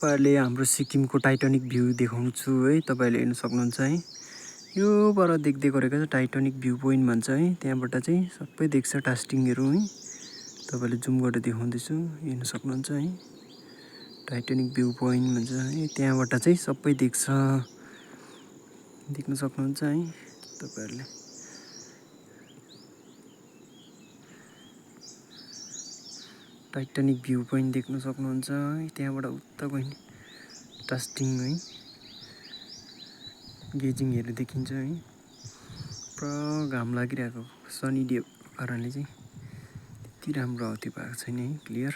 तपाईँहरूले हाम्रो सिक्किमको टाइटानिक भ्यू देखाउँछु है। तपाईँहरूले हेर्न सक्नुहुन्छ है। यो पर देख्दै गरेको चाहिँ टाइटानिक भ्यू पोइन्ट भन्छ है। त्यहाँबाट चाहिँ सबै देख्छ टास्टिङहरू है। तपाईँहरूले जुम गरेर देखाउँदैछु, हेर्न सक्नुहुन्छ है। टाइटानिक भ्यू पोइन्ट भन्छ है। त्यहाँबाट चाहिँ सबै देख्छ, देख्न सक्नुहुन्छ है तपाईँहरूले। टाइटानिक भ्यू पोइन्ट देख्न सक्नुहुन्छ है। त्यहाँबाट उता गयो टास्टिङ है, गेजिङहरू देखिन्छ है। पुरा घाम लागिरहेको सनी डेको कारणले चाहिँ त्यति राम्रो त्यो भएको छैन है, क्लियर।